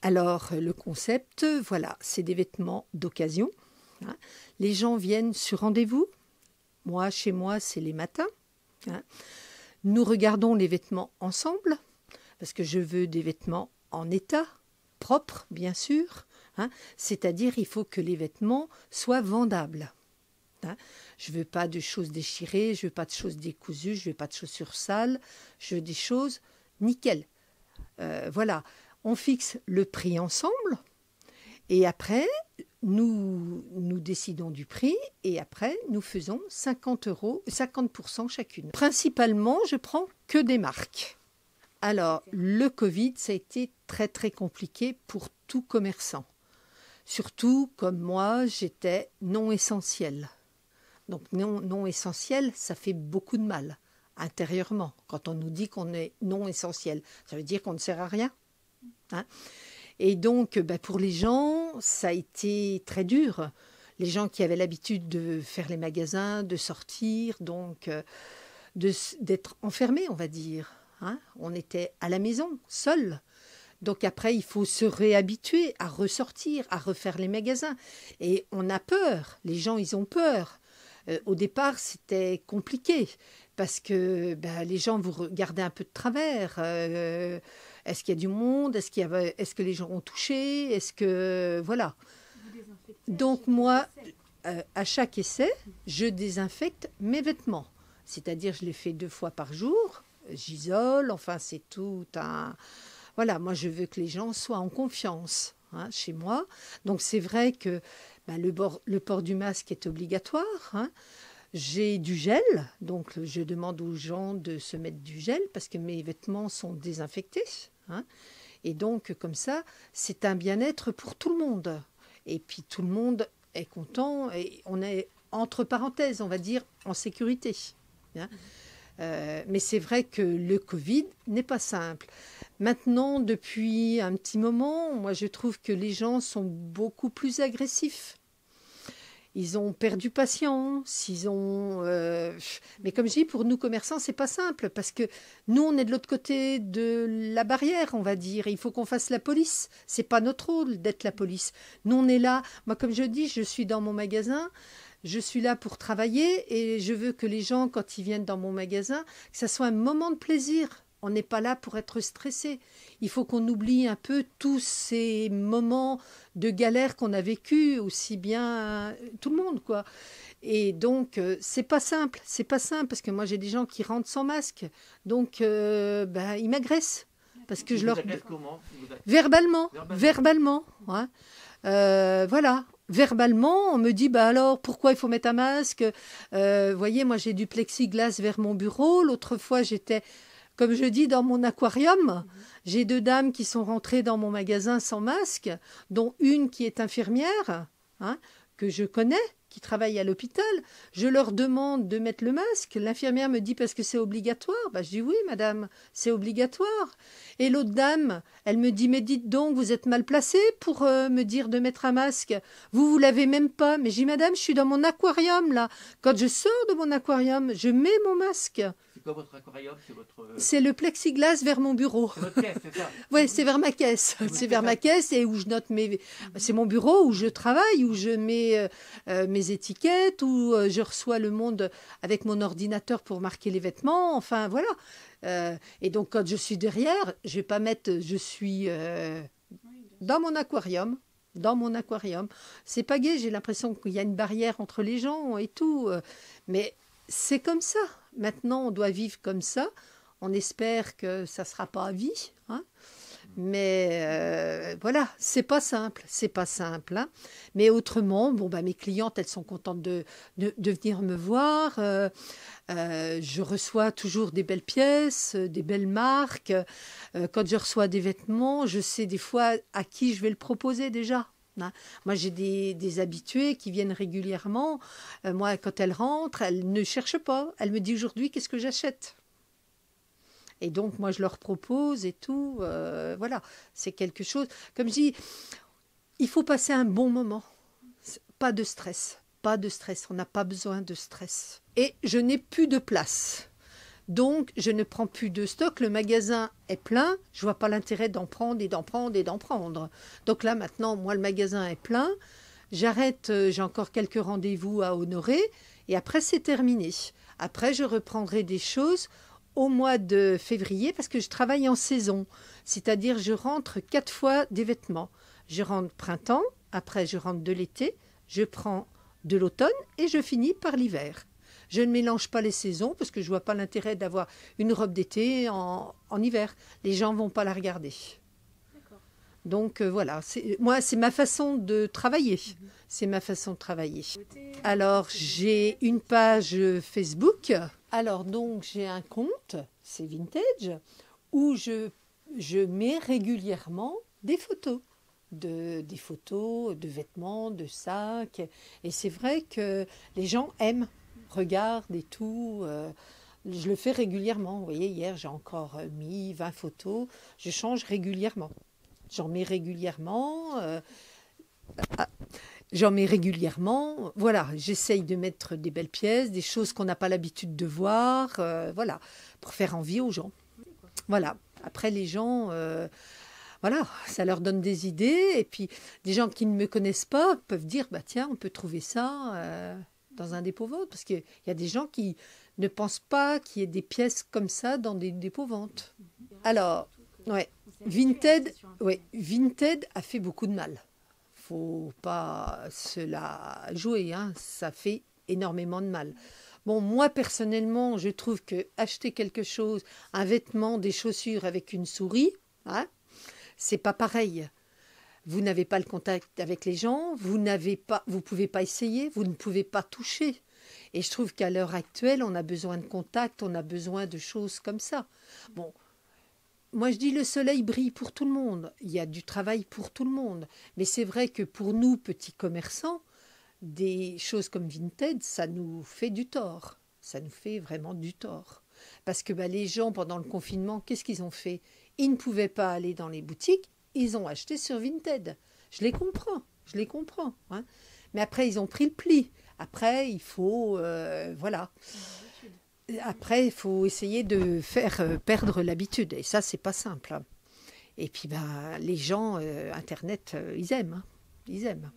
Alors, le concept, voilà, c'est des vêtements d'occasion. Hein. Les gens viennent sur rendez-vous. Moi, chez moi, c'est les matins. Hein. Nous regardons les vêtements ensemble, parce que je veux des vêtements en état, propres, bien sûr. Hein. C'est-à-dire, il faut que les vêtements soient vendables. Hein. Je ne veux pas de choses déchirées, je ne veux pas de choses décousues, je ne veux pas de chaussures sales, je veux des choses nickel. Voilà, on fixe le prix ensemble et après, nous décidons du prix et après, nous faisons 50 €, 50% chacune. Principalement, je prends que des marques. Alors, le Covid, ça a été très très compliqué pour tout commerçant. Surtout, comme moi, j'étais non essentiel. Donc non essentiel, ça fait beaucoup de mal intérieurement. Quand on nous dit qu'on est non essentiel, ça veut dire qu'on ne sert à rien. Hein. Et donc, pour les gens, ça a été très dur. Les gens qui avaient l'habitude de faire les magasins, de sortir, donc d'être enfermés, on va dire. Hein. On était à la maison, seuls. Donc après, il faut se réhabituer à ressortir, à refaire les magasins. Et on a peur. Les gens, ils ont peur. Au départ, c'était compliqué parce que les gens vous regardaient un peu de travers. Est-ce qu'il y a du monde? Est-ce que les gens ont touché? Est-ce que... Voilà. Donc moi, à chaque essai, je désinfecte mes vêtements. C'est-à-dire, je les fais 2 fois par jour. J'isole, enfin, c'est tout un... Voilà, moi, je veux que les gens soient en confiance chez moi. Donc, c'est vrai que le port du masque est obligatoire. Hein. J'ai du gel, donc je demande aux gens de se mettre du gel parce que mes vêtements sont désinfectés. Hein. Et donc, comme ça, c'est un bien-être pour tout le monde. Et puis, tout le monde est content et on est, entre parenthèses, on va dire, en sécurité. Hein. Mais c'est vrai que le Covid n'est pas simple. Maintenant, depuis un petit moment, moi, je trouve que les gens sont beaucoup plus agressifs. Ils ont perdu patience, mais comme je dis, pour nous commerçants, c'est pas simple parce que nous, on est de l'autre côté de la barrière, on va dire. Il faut qu'on fasse la police. C'est pas notre rôle d'être la police. Nous, on est là. Moi, comme je dis, je suis dans mon magasin. Je suis là pour travailler et je veux que les gens, quand ils viennent dans mon magasin, que ça soit un moment de plaisir. On n'est pas là pour être stressé. Il faut qu'on oublie un peu tous ces moments de galère qu'on a vécu, aussi bien tout le monde, quoi. Et donc, c'est pas simple parce que moi, j'ai des gens qui rentrent sans masque. Donc, ils m'agressent. Parce que je leur... Verbalement. Hein. Voilà. Verbalement, on me dit, alors, pourquoi il faut mettre un masque? Voyez, moi, j'ai du plexiglas vers mon bureau. L'autre fois, j'étais... Comme je dis, dans mon aquarium, j'ai 2 dames qui sont rentrées dans mon magasin sans masque, dont une qui est infirmière, que je connais, qui travaille à l'hôpital. Je leur demande de mettre le masque. L'infirmière me dit parce que c'est obligatoire. Je dis oui, madame, c'est obligatoire. Et l'autre dame, elle me dit, mais dites donc, vous êtes mal placée pour me dire de mettre un masque. Vous l'avez même pas. Mais je dis, madame, je suis dans mon aquarium, là. Quand je sors de mon aquarium, je mets mon masque. C'est quoi votre aquarium? C'est le plexiglas vers mon bureau. C'est votre caisse, c'est ça? Oui, c'est vers ma caisse. C'est vers ma caisse et où je note mes... C'est mon bureau où je travaille, où je mets mes étiquettes, où je reçois le monde avec mon ordinateur pour marquer les vêtements. Enfin, voilà. Et donc, quand je suis derrière, je ne vais pas mettre... Je suis dans mon aquarium. Dans mon aquarium. C'est pas gai, j'ai l'impression qu'il y a une barrière entre les gens et tout. Mais c'est comme ça. Maintenant, on doit vivre comme ça. On espère que ça ne sera pas à vie. Hein. Mais voilà, c'est pas simple. C'est pas simple. Hein. Mais autrement, mes clientes, elles sont contentes de venir me voir. Je reçois toujours des belles pièces, des belles marques. Quand je reçois des vêtements, je sais des fois à qui je vais le proposer déjà. Hein. Moi, j'ai des habitués qui viennent régulièrement. Moi, quand elles rentrent, elles ne cherchent pas. Elles me disent aujourd'hui, qu'est-ce que j'achète? Et donc, moi, je leur propose et tout. Voilà, c'est quelque chose. Comme je dis, il faut passer un bon moment. Pas de stress. Pas de stress. On n'a pas besoin de stress. Et je n'ai plus de place. Donc, je ne prends plus de stock. Le magasin est plein. Je ne vois pas l'intérêt d'en prendre et d'en prendre et d'en prendre. Donc là, maintenant, moi, le magasin est plein. J'arrête, j'ai encore quelques rendez-vous à honorer. Et après, c'est terminé. Après, je reprendrai des choses au mois de février parce que je travaille en saison. C'est-à-dire, je rentre 4 fois des vêtements. Je rentre printemps, après je rentre de l'été, je prends de l'automne et je finis par l'hiver. Je ne mélange pas les saisons parce que je ne vois pas l'intérêt d'avoir une robe d'été en hiver. Les gens ne vont pas la regarder. Donc voilà, moi c'est ma façon de travailler. C'est ma façon de travailler. Alors j'ai une page Facebook. Alors donc j'ai un compte, c'est Vintage, où je mets régulièrement des photos. Des photos de vêtements, de sacs. Et c'est vrai que les gens aiment, regardent et tout. Je le fais régulièrement. Vous voyez, hier, j'ai encore mis 20 photos. Je change régulièrement. J'en mets régulièrement. Voilà, j'essaye de mettre des belles pièces, des choses qu'on n'a pas l'habitude de voir. Voilà, pour faire envie aux gens. Voilà. Après, les gens... Voilà, ça leur donne des idées. Et puis, des gens qui ne me connaissent pas peuvent dire, bah tiens, on peut trouver ça dans un dépôt-vente. Parce qu'il y a des gens qui ne pensent pas qu'il y ait des pièces comme ça dans des dépôts-ventes. Alors, ouais, Vinted a fait beaucoup de mal. Faut pas se la jouer, hein. Ça fait énormément de mal. Bon, moi, personnellement, je trouve que acheter quelque chose, un vêtement, des chaussures avec une souris, hein, c'est pas pareil. Vous n'avez pas le contact avec les gens, vous pouvez pas essayer, vous ne pouvez pas toucher. Et je trouve qu'à l'heure actuelle, on a besoin de contact, on a besoin de choses comme ça. Bon, moi je dis le soleil brille pour tout le monde, il y a du travail pour tout le monde. Mais c'est vrai que pour nous, petits commerçants, des choses comme Vinted, ça nous fait du tort. Ça nous fait vraiment du tort. Parce que les gens, pendant le confinement, qu'est-ce qu'ils ont fait ? Ils ne pouvaient pas aller dans les boutiques, ils ont acheté sur Vinted. Je les comprends. Hein. Mais après, ils ont pris le pli. Après, il faut... voilà. Après, il faut essayer de faire perdre l'habitude. Et ça, c'est pas simple. Hein. Et puis, les gens, Internet, ils aiment. Hein. Ils aiment.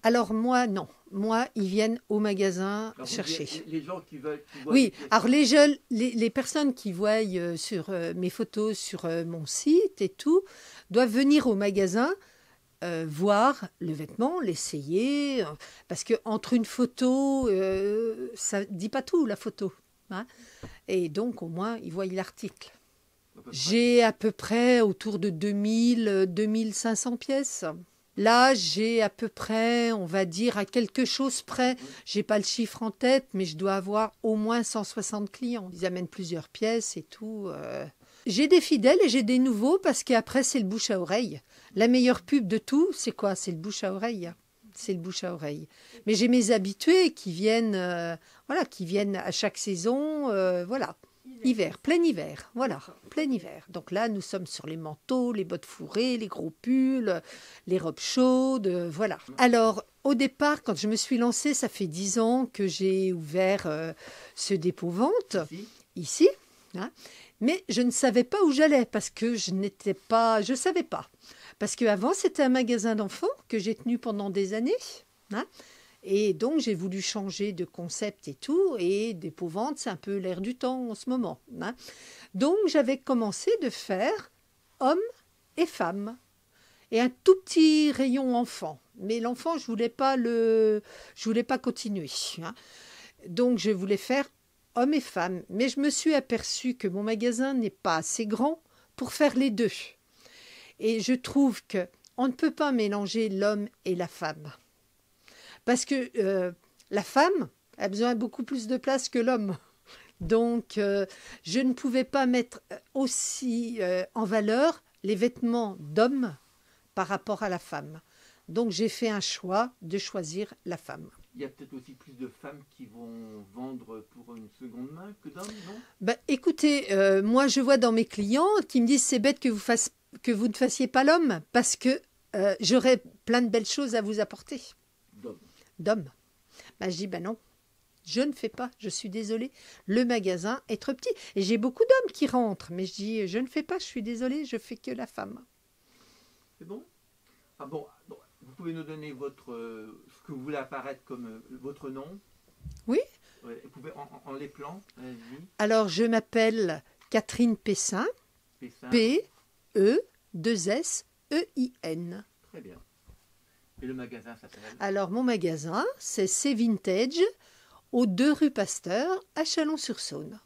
Alors moi, non. Moi, ils viennent au magasin chercher. Les gens qui veulent... Oui, alors les personnes qui voient sur mes photos sur mon site et tout, doivent venir au magasin voir le vêtement, l'essayer. Parce qu'entre une photo, ça ne dit pas tout, la photo. Hein. Et donc, au moins, ils voient l'article. J'ai à peu près autour de 2500 pièces. Là, j'ai à peu près, on va dire, à quelque chose près. Je n'ai pas le chiffre en tête, mais je dois avoir au moins 160 clients. Ils amènent plusieurs pièces et tout. J'ai des fidèles et j'ai des nouveaux parce qu'après, c'est le bouche à oreille. La meilleure pub de tout, c'est quoi ? C'est le bouche à oreille. C'est le bouche à oreille. Mais j'ai mes habitués qui viennent à chaque saison, voilà. Hiver, plein hiver, voilà, plein hiver. Donc là, nous sommes sur les manteaux, les bottes fourrées, les gros pulls, les robes chaudes, voilà. Alors, au départ, quand je me suis lancée, ça fait 10 ans que j'ai ouvert ce dépôt-vente, ici, hein, mais je ne savais pas où j'allais parce que je ne savais pas. Parce qu'avant, c'était un magasin d'enfants que j'ai tenu pendant des années, hein. Et donc, j'ai voulu changer de concept et tout. Et dépôt-vente, c'est un peu l'air du temps en ce moment. Hein. Donc, j'avais commencé de faire hommes et femmes. Et un tout petit rayon enfant. Mais l'enfant, je voulais pas continuer. Hein. Donc, je voulais faire hommes et femmes. Mais je me suis aperçue que mon magasin n'est pas assez grand pour faire les deux. Et je trouve qu'on ne peut pas mélanger l'homme et la femme. Parce que la femme a besoin de beaucoup plus de place que l'homme. Donc, je ne pouvais pas mettre aussi en valeur les vêtements d'homme par rapport à la femme. Donc, j'ai fait un choix de choisir la femme. Il y a peut-être aussi plus de femmes qui vont vendre pour une seconde main que d'hommes, non ? Écoutez, moi, je vois dans mes clients qui me disent c'est bête que vous ne fassiez pas l'homme parce que j'aurais plein de belles choses à vous apporter. D'hommes. D'hommes. Je dis non, Je ne fais pas, je suis désolée. Le magasin est trop petit. Et j'ai beaucoup d'hommes qui rentrent, mais je dis, je ne fais pas, je suis désolée, je fais que la femme. C'est bon? Ah bon, vous pouvez nous donner ce que vous voulez apparaître comme votre nom? Oui. Ouais, vous pouvez en les plans, alors, je m'appelle Catherine Pessin. P-E-2-S-E-I-N. Très bien. Et le magasin s'appelle? Alors, mon magasin, c'est Vintage, aux 2 rue Pasteur, à Chalon-sur-Saône.